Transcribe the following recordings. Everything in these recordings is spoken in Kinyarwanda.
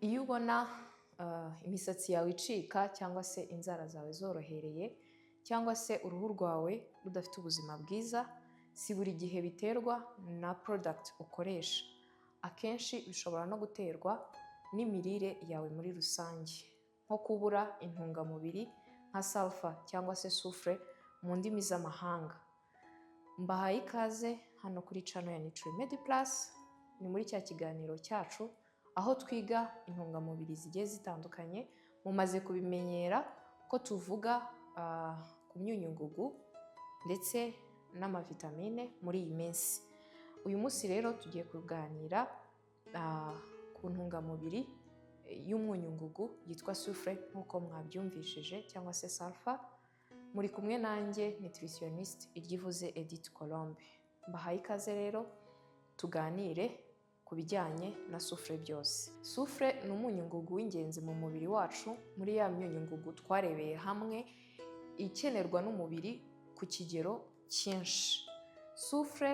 Iyo ubona imisatsi yawe icika cyangwa se inzara zawe zorohereye cyangwa se uruhu rwawe rudafite ubuzima bwiza, si buri gihe biterwa na product ukoresha. Akenshi bishobora no guterwa n'imirire yawe muri rusange, nko kubura intungamubiri nka sulfur cyangwa se soufre mu ndimi z'amahanga. Mbahaye ikaze hano kuri channel ya Nutrimedi Plus, ni muri cya kiganiro cyacu aho twiga intungamubiri zigiye zitandukanye. Mumaze kubimenyera ko tuvuga ku myunyungugu ndetse n'amavitamine muri iyi minsi. Uyu munsi rero tugiye kuganira ku ntungamubiri y'umwunyungugu yitwa soufre nk'uko mwabyumvishije cyangwa se sulfur. Muri kumwe nanjye nutritionist Iryivuze Edith Colombe. Mbahaye ikaze rero tuganire ku bijyanye na soufre byose. Soufre ni umunyungugu w'ingenzi mu mubiri wacu, muri ya myunyungugu twarebeye hamwe ikenerwa n'umubiri ku kigero cyinshi. Soufre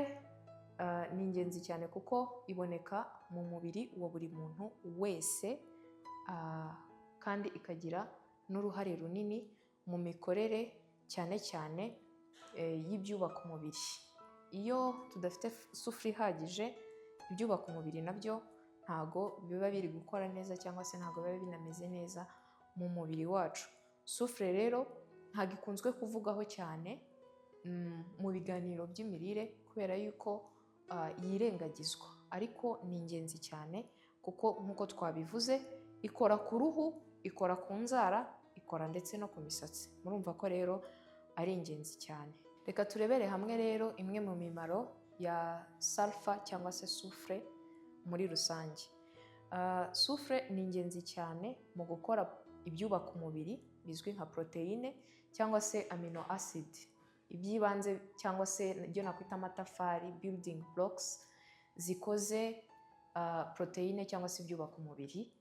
ni ingenzi cyane kuko iboneka mu mubiri wa buri muntu wese, kandi ikagira n'uruhare runini mu mikorere cyane cyane y'ibyubaka umubiri. Iyo tudafite soufre ihagije, ibyubaka umubiri nabyo ntago biba biri gukora neza cyangwa se ntago biba binameze neza mu mubiri wacu. Soufre rero ntago ikunzwe kuvugaho cyane mu biganiro by'imirire kubera yuko yirengagizwa, ariko ni ingenzi cyane kuko nk'uko twabivuze ikora ku ruhu, ikora ku nzara, ikora ndetse no ku misatsi. Murumva ko rero ari ingenzi cyane. Reka turebere hamwe rero imwe mu mimaro ya sulfur cyangwa se soufre muri rusange. Soufre ni ingenzi cyane mu gukora ibyubaka umubiri bizwi nka proteine cyangwa se amino acid, iby'ibanze cyangwa se ibyo nakwita amatafari, building blocks zikoze proteine cyangwa se ibyubaka umubiri,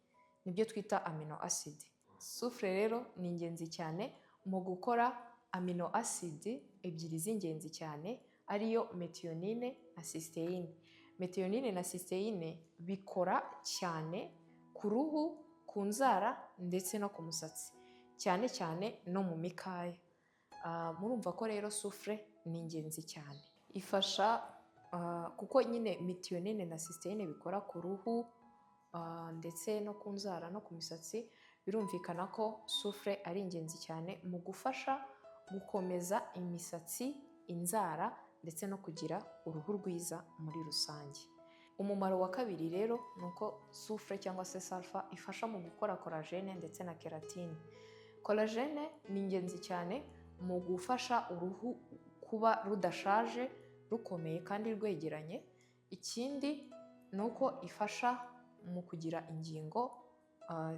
nibyo twita amino acid. Soufre rero ni ingenzi cyane mu gukora amino acid ebyiri z'ingenzi cyane, ariyo methionine na cysteine. Methionine na cysteine bikora cyane ku ruhu, ku nzara ndetse no ku musatsi, cyane cyane no mu mikaya. Murumva ko rero soufre ni ingenzi cyane. Ifasha kuko nyine methionine na cysteine bikora ku ruhu ndetse no ku nzara no ku misatsi, birumvikana ko soufre ari ingenzi cyane mu gufasha gukomeza imisatsi, inzara ndetse no kugira uruhu rwiza muri rusange. Umumaro wa kabiri rero ni uko soufre cyangwa se sulfur ifasha mu gukora collagen ndetse na keratine. Collagen ni ingenzi cyane mu gufasha uruhu kuba rudashaje, rukomeye kandi rwegeranye. Ikindi ni uko ifasha mu kugira ingingo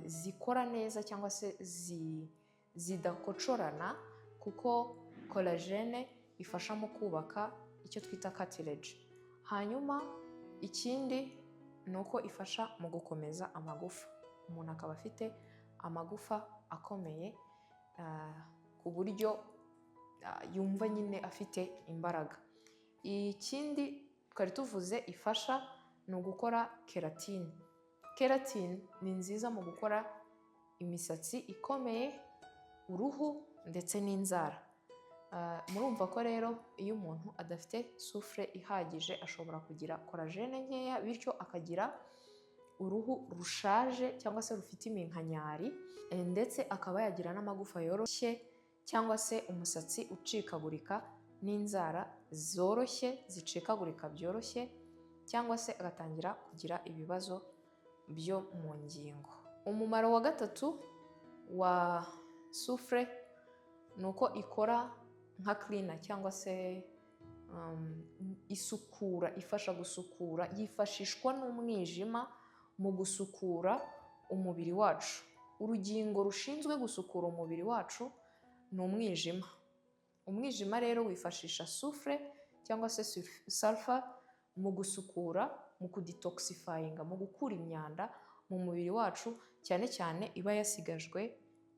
zikora neza cyangwa se zidakocorana, kuko collagen ifasha mu kubaka icyo twita cartilage. Hanyuma ikindi ni uko ifasha mu gukomeza amagufa, umuntu akaba afite amagufa akomeye ku buryo yumva nyine afite imbaraga. Ikindi twari tuvuze ifasha ni ugukora keratine. Keratine ni nziza mu gukora imisatsi ikomeye, uruhu ndetse n'inzara. Murumva ko rero iyo umuntu adafite soufre ihagije ashobora kugira collagen nkeya, bityo akagira uruhu rushaje cyangwa se rufite iminkanyari, ndetse akaba yagira n'amagufa yoroshye cyangwa se umusatsi ucikagurika n'inzara zoroshye zicikagurika byoroshye, cyangwa se agatangira kugira ibibazo byo mu ngingo. Umumaro wa gatatu wa soufre ni uko ikora nka cleaner cyangwa se isukura, ifasha gusukura, yifashishwa n'umwijima mu gusukura umubiri wacu. Urugingo rushinzwe gusukura umubiri wacu ni umwijima. Umwijima rero wifashisha soufre cyangwa se sulfur mu gusukura, mu kudetoxifyinga, mu gukura imyanda mu mubiri wacu, cyane cyane iba yasigajwe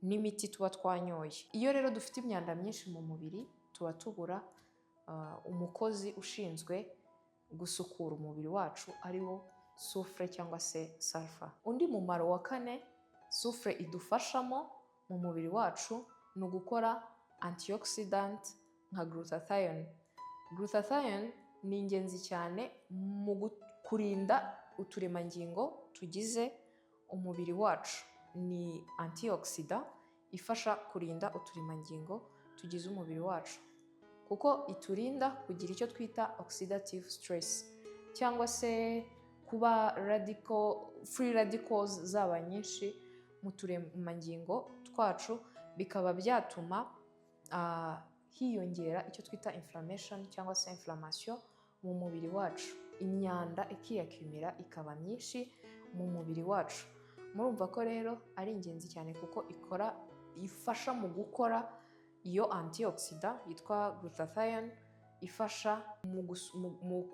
n'imiti tuba twanyoye. Iyo rero dufite imyanda myinshi mu mubiri, tuba tubura umukozi ushinzwe gusukura umubiri wacu, ari wo soufre cyangwa se sulfur. Undi mumaro wa kane soufre idufashamo mu mubiri wacu ni ugukora antioxidant nka glutathione. Glutathione ni ingenzi cyane mu kurinda uturemangingo tugize umubiri wacu. Ni antioxidant ifasha kurinda uturemangingo tugize umubiri wacu, kuko iturinda kugira icyo twita oxidative stress, cyangwa se kuba free radicals zaba nyinshi mu turemangingo twacu, bikaba byatuma hiyongera icyo twita inflammation cyangwa se inflammation mu mubiri wacu. Imyanda ikiyakumira ikaba myinshi mu mubiri wacu. Murumva ko rero ari ingenzi cyane kuko ifasha mu gukora iyo antioxidant yitwa glutathione, ifasha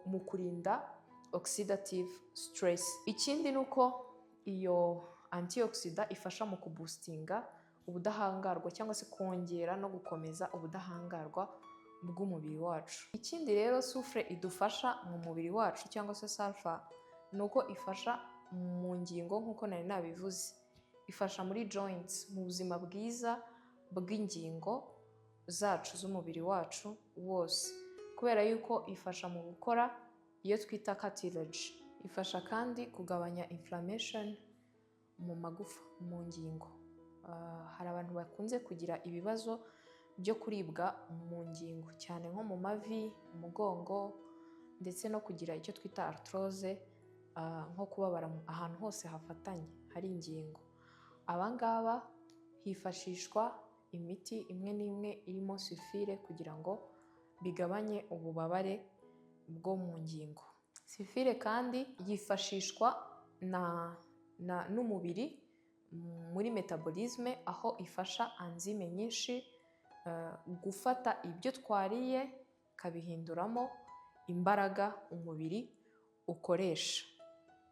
mu kurinda oxidative stress. Ikindi ni uko iyo antioxidant ifasha mu kuboostinga ubudahangarwa cyangwa se kongera no gukomeza ubudahangarwa bw'umubiri wacu. Ikindi rero soufre idufasha mu mubiri wacu cyangwa se sulfur ni uko ifasha mu ngingo, nk'uko nari nabivuze. Ifasha muri joints, mu buzima bwiza bw'ingingo zacu z'umubiri wacu wose, kubera yuko ifasha mu gukora iyo twita cartilage. Ifasha kandi kugabanya inflammation mu magufa, mu ngingo. Hari abantu bakunze kugira ibibazo byo kuribwa mu ngingo, cyane nko mu mavi, umugongo, ndetse no kugira icyo twita arthrose, nko kubabara ahantu hose hafatanye hari ingingo. Abangaba hifashishwa imiti imwe n'imwe irimo sulfure kugira ngo bigabanye ububabare bwo mu ngingo. Sulfure kandi yifashishwa n'umubiri muri metabolisme, aho ifasha enzyme nyinshi gufata ibyo twariye ikabihinduramo imbaraga umubiri ukoresha.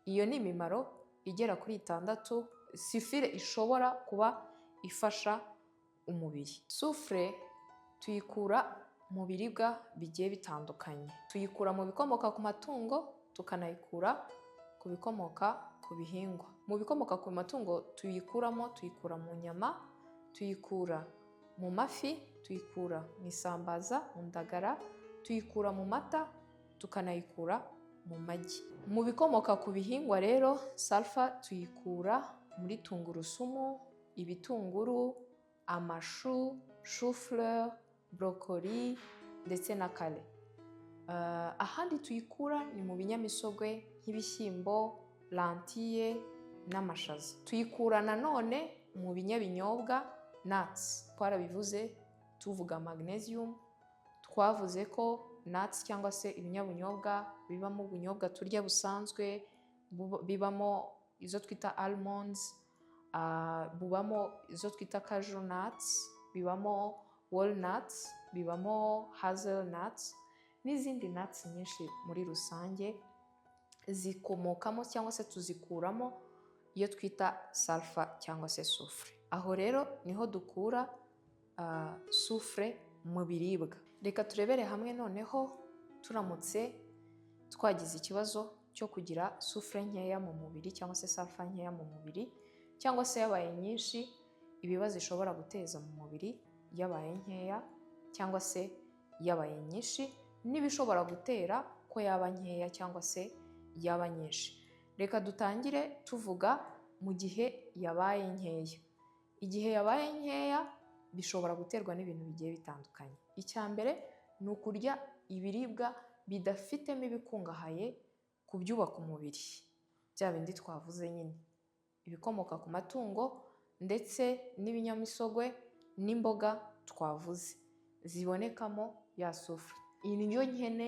Iyo ni imimaro igera kuri 6 sulfure ishobora kuba ifasha umubiri. Soufre tuyikura mu biribwa bigiye bitandukanye. Tuyikura mu bikomoka ku matungo, tukanayikura ku bikomoka ku bihingwa. Mu bikomoka ku matungo tuyikura mu nyama, tuyikura mu mafi, tuyikura mu isambaza, mu ndagara, tuyikura mu mata, tukanayikura mu magi. Mu bikomoka ku bihingwa rero sulfur tuyikura muri tungurusumu, ibitunguru, amashu, chou-fleur, brocoli ndetse na kale. Ahandi tuyikura ni mu binyamisogwe nk'ibishyimbo, lentille n'amashaza. Tuyikura nanone mu binyabinyobwa, nuts. Twarabivuze tuvuga magnesium, twavuze ko nuts cyangwa se ibinyabunyobwa bibamo ubunyobwa turya busanzwe, bibamo izo twita almonds, bubamo izo twita cashew nuts, bibamo walnuts, bibamo hazelnuts n'izindi nuts nyinshi muri rusange zikomokamo cyangwa se tuzikuramo iyo twita sulfur cyangwa se soufre. Aho rero niho dukura soufre mu biribwa. Reka turebere hamwe noneho turamutse twagize ikibazo cyo kugira soufre nkeya mu mubiri cyangwa se sulfur nkeya mu mubiri, cyangwa se yabaye nyinshi, ibibazo ishobora guteza mu mubiri yabaye nkeya cyangwa se yabaye nyinshi, n'ibishobora gutera ko yaba nkeya cyangwa se yaba nyinshi. Reka dutangire tuvuga mu gihe yabaye nkeya. Igihe yabaye nkeya bishobora guterwa n'ibintu bigiye bitandukanye. Icya mbere ni ukurya ibiribwa bidafitemo ibikungahaye ku byubaka umubiri, bya bindi twavuze nyine, ibikomoka ku matungo ndetse n'ibinyamisogwe n'imboga twavuze zibonekamo ya soufre. Indyo nkene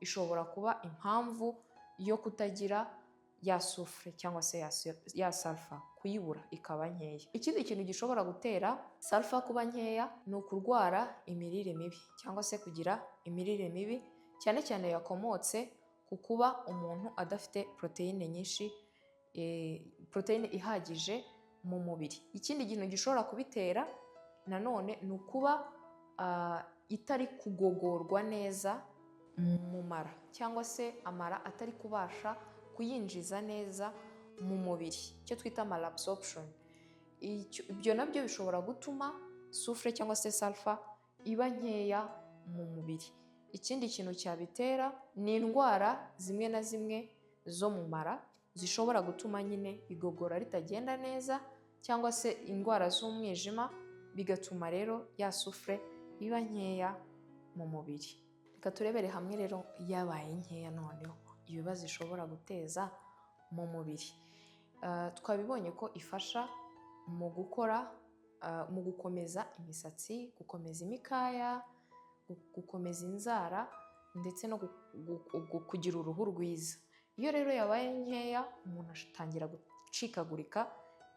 ishobora kuba impamvu yo kutagira ya soufre cyangwa se ya sulfur, kuyibura ikaba nkeya. Ikindi kintu gishobora gutera sulfur kuba nkeya ni ukurwara imirire mibi cyangwa se kugira imirire mibi, cyane cyane yakomotse ku kuba umuntu adafite proteine nyinshi, proteine ihagije mu mubiri. Ikindi kintu gishobora kubitera nanone ni ukuba itari kugogorwa neza mu mara, cyangwa se amara atari kubasha kuyinjiza neza mu mubiri, icyo twita malabsorption. Ibyo nabyo bishobora gutuma soufre cyangwa se sulfur iba nkeya mu mubiri. Ikindi kintu cyabitera ni indwara zimwe na zimwe zo mu mara zishobora gutuma nyine igogora ritagenda neza, cyangwa se indwara z'umwijima, bigatuma rero ya soufre iba nkeya mu mubiri. Reka turebere hamwe rero yabaye nkeya noneho ibibazo ishobora guteza mu mubiri. Twabibonye ko ifasha mu gukomeza imisatsi, gukomeza imikaya, gukomeza inzara ndetse no kugira uruhu rwiza. Iyo rero yabaye nkeya umuntu atangira gucikagurika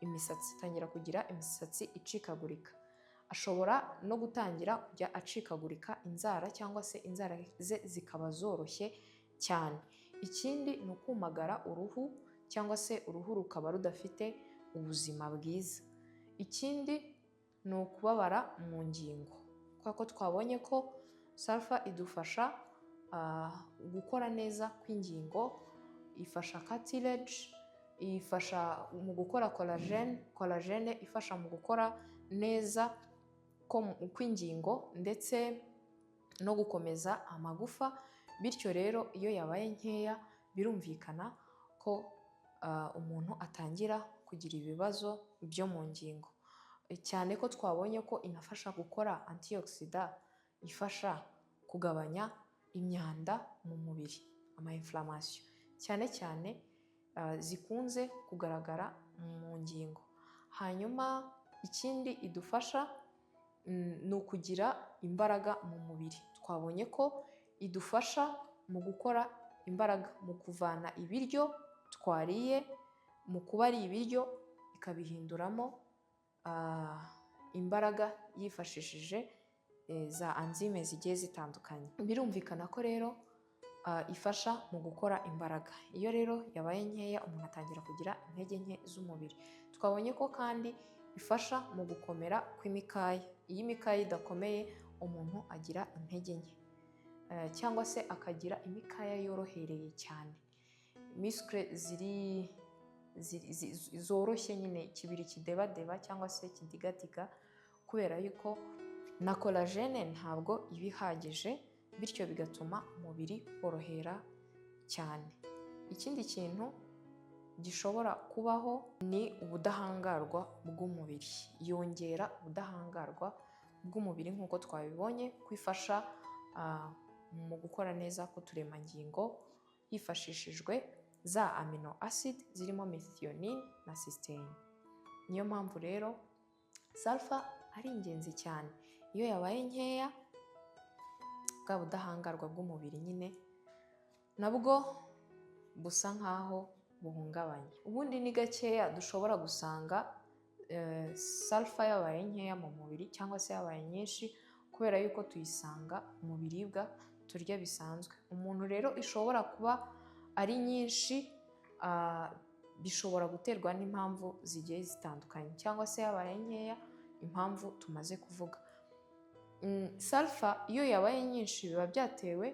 imisatsi, atangira kugira imisatsi icikagurika, ashobora no gutangira kujya acikagurika inzara cyangwa se inzara ze zikaba zoroshye cyane. Ikindi ni ukumagara uruhu cyangwa se uruhu rukaba rudafite ubuzima bwiza. Ikindi ni ukubabara mu ngingo, kubera ko twabonye ko sulfur idufasha gukora neza kw'ingingo, ifasha cartilage, ifasha mu gukora collagen ifasha mu gukora neza kw'ingingo ndetse no gukomeza amagufa. Bityo rero iyo yabaye nkeya birumvikana ko umuntu atangira kugira ibibazo byo mu ngingo, cyane ko twabonye ko inafasha gukora antioxidant ifasha kugabanya imyanda mu mubiri, ama inflammation cyane cyane zikunze kugaragara mu ngingo. Hanyuma ikindi idufasha ni ukugira imbaraga mu mubiri. Twabonye ko idufasha mu gukora imbaraga, mu kuvana ibiryo twariye, mu kuba ari ibiryo ikabihinduramo imbaraga yifashishije za enzyme zigiye zitandukanye. Birumvikana ko rero ifasha mu gukora imbaraga. Iyo rero yabaye nkeya umuntu atangira kugira intege nke z'umubiri. Twabonye ko kandi ifasha mu gukomera kw'imikaya. Iyo imikaya idakomeye umuntu agira intege nke, cyangwa se akagira imikaya yorohereye cyane, muscle zoroshye nyine, ikibiri kidebadeba cyangwa se kidigadiga, kubera yuko na collagen ntabwo iba ihagije, bityo bigatuma umubiri worohera cyane. Ikindi kintu gishobora kubaho ni ubudahangarwa bw'umubiri. Yongera ubudahangarwa bw'umubiri nk'uko twabibonye, kwifasha mu gukora neza k'uturemangingo hifashishijwe za amino acid zirimo methionine na cysteine. Niyo mpamvu rero sulfur ari ingenzi cyane. Iyo yabaye nkeya bwa budahangarwa bw'umubiri nyine nabwo busa nkaho buhungabanye. Ubundi ni gakeya dushobora gusanga sulfur yabaye nkeya mu mubiri cyangwa se yabaye nyinshi, kubera yuko tuyisanga mu biribwa turya bisanzwe. Umuntu rero ishobora kuba ari nyinshi, bishobora guterwa n'impamvu zigiye zitandukanye, cyangwa se yabaye nkeya impamvu tumaze kuvuga. Sulfur iyo yabaye nyinshi biba byatewe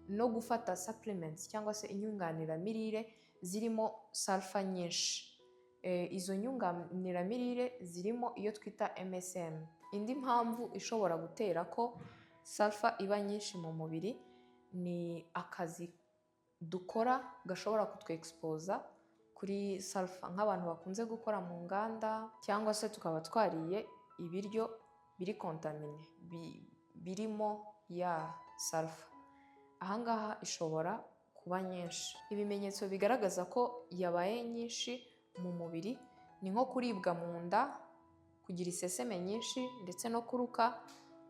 no gufata supplements cyangwa se inyunganiramirire zirimo sulfur nyinshi. Izo nyunganiramirire zirimo iyo twita MSM. Indi mpamvu ishobora gutera ko sulfur iba nyinshi mu mubiri ni akazi dukora gashobora kutwexposa kuri sulfur, nk'abantu bakunze gukora mu nganda, cyangwa se tukaba twariye ibiryo biri kontamine birimo ya sulfur. Ahangaha ishobora kuba nyinshi. Ibimenyetso bigaragaza ko yabaye nyinshi mu mubiri ni nko kuribwa mu nda, kugira iseseme nyinshi ndetse no kuruka,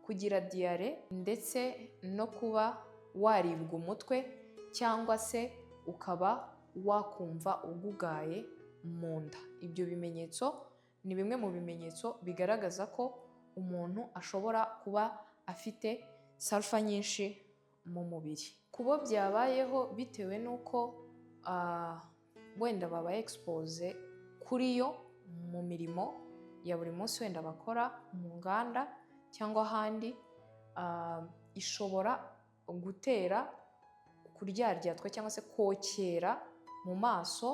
kugira diare ndetse no kuba waribwa umutwe, cyangwa se ukaba wakumva ugugaye mu nda. Ibyo bimenyetso ni bimwe mu bimenyetso bigaragaza ko umuntu ashobora kuba afite sulfur nyinshi mu mubiri. Kubo byabayeho bitewe n'uko wenda babaye expose kuri yo mu mirimo ya buri munsi wenda bakora mu nganda cyangwa ahandi, ishobora gutera kuryaryatwa cyangwa se kokera mu maso,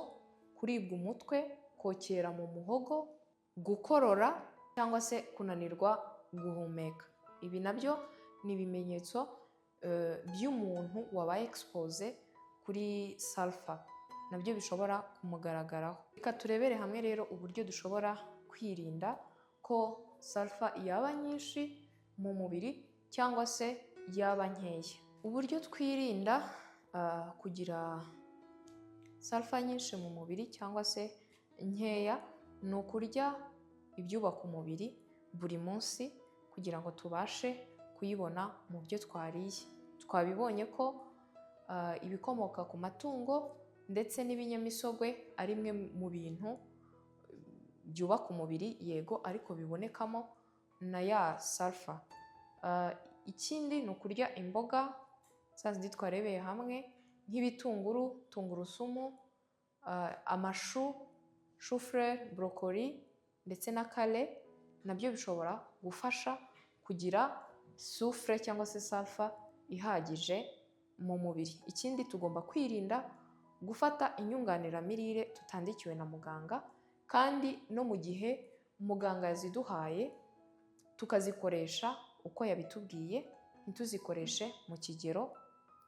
kuribwa umutwe, kokera mu muhogo, gukorora cyangwa se kunanirwa guhumeka. Ibi nabyo ni ibimenyetso by'umuntu wabaye expose kuri sulfur, nabyo bishobora kumugaragaraho. Reka turebere hamwe rero uburyo dushobora kwirinda ko sulfur yaba nyinshi mu mubiri cyangwa se yaba nkeya. Uburyo twirinda kugira sulfur nyinshi mu mubiri cyangwa se nkeya ni ukurya ibyubaka umubiri buri munsi kugira ngo tubashe kuyibona mu byo twariye. Twabibonye ko ibikomoka ku matungo ndetse n'ibinyamisogwe ari bimwe mu bintu byubaka umubiri, yego, ariko bibonekamo na ya sulfur. Ikindi ni ukurya imboga za zindi twarebeye hamwe nk'ibitunguru, tungurusumu, amashu, shufureri, borokori ndetse na kale, nabyo bishobora gufasha kugira sufure cyangwa se sulfur ihagije mu mubiri. Ikindi tugomba kwirinda gufata inyunganiramirire tutandikiwe na muganga, kandi no mu gihe muganga yaziduhaye tukazikoresha uko yabitubwiye, ntituzikoreshe mu kigero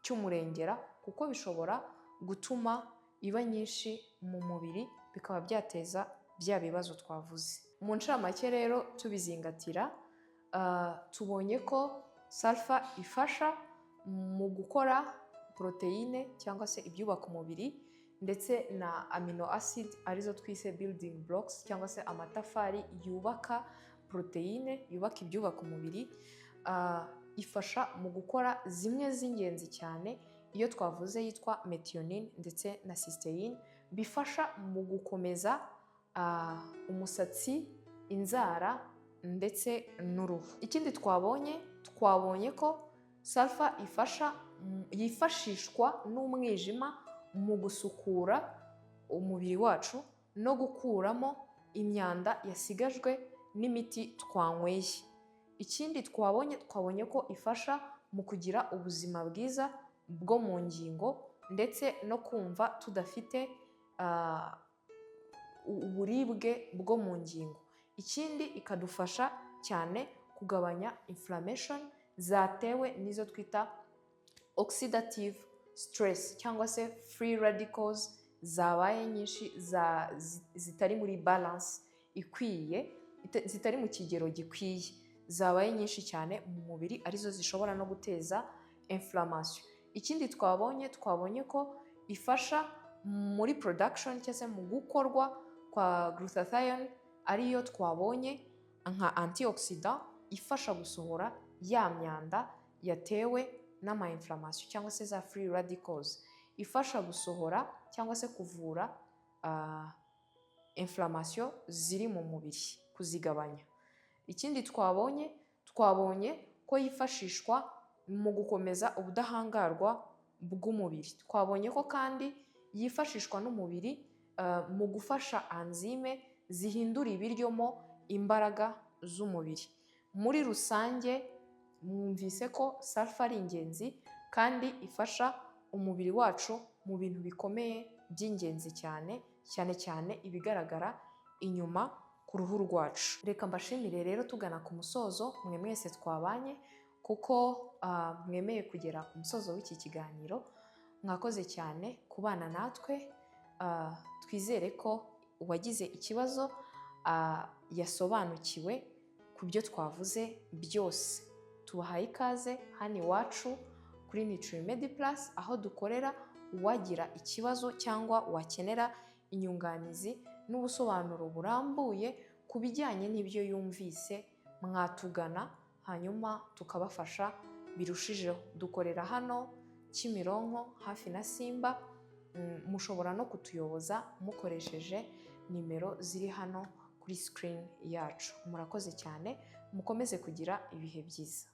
cy'umurengera kuko bishobora gutuma iba nyinshi mu mubiri bikaba byateza bya bibazo twavuze. Mu ncamake rero tubizingatira, tubonye ko sulfur ifasha mu gukora poroteyine cyangwa se ibyubaka umubiri ndetse na amino acid arizo twise building blocks cyangwa se amatafari yubaka poroteyine, yubaka ibyubaka umubiri. Ifasha mu gukora zimwe z'ingenzi cyane iyo twavuze yitwa methionine ndetse na cysteine, bifasha mu gukomeza umusatsi, inzara ndetse n'uruhu. Ikindi twabonye ko sulfur yifashishwa n'umwijima mu gusukura umubiri wacu no gukuramo imyanda yasigajwe n'imiti twanyweye. Ikindi twabonye ko ifasha mu kugira ubuzima bwiza bwo mu ngingo ndetse no kumva tudafite uburibwe bwo mu ngingo. Ikindi ikadufasha cyane kugabanya inflammation zatewe n'izo twita oxidative stress cyangwa se free radicals zabaye nyinshi, zitari muri balance ikwiye, zitari mu kigero gikwiye, zabaye nyinshi cyane mu mubiri, arizo zishobora no guteza inflammation. Ikindi twabonye ko ifasha muri production cyangwa se mu gukorwa kwa glutathione, ariyo twabonye nka antioxidant ifasha gusohora ya myanda yatewe n'ama inflammation cyangwa se za free radicals, ifasha gusohora cyangwa se kuvura inflammation ziri mu mubiri, kuzigabanya. Ikindi twabonye ko yifashishwa mu gukomeza ubudahangarwa bw'umubiri. Twabonye ko kandi yifashishwa n'umubiri mu gufasha enzyme zihindura ibiryo mo imbaraga z'umubiri. Muri rusange mwumvise ko sulfur ari ingenzi kandi ifasha umubiri wacu mu bintu bikomeye by'ingenzi cyane ibigaragara inyuma ku ruhu rwacu. Reka mbashimire rero tugana ku musozo, mwe mwese twabanye kuko mwemeye kugera ku musozo w'iki kiganiro. Mwakoze cyane kubana natwe, twizere ko uwagize ikibazo yasobanukiwe ku byo twavuze byose. Tubahaye ikaze hano iwacu kuri Nutrimedi Plus, aho dukorera. Uwagira ikibazo cyangwa wakenera inyunganizi n'ubusobanuro burambuye ku bijyanye n'ibyo yumvise, mwatugana hanyuma tukabafasha birushijeho. Dukorera hano Kimironko hafi na Simba. Mushobora no kutuyoboza mukoresheje nimero ziri hano kuri screen yacu. Murakoze cyane, mukomeze kugira ibihe byiza.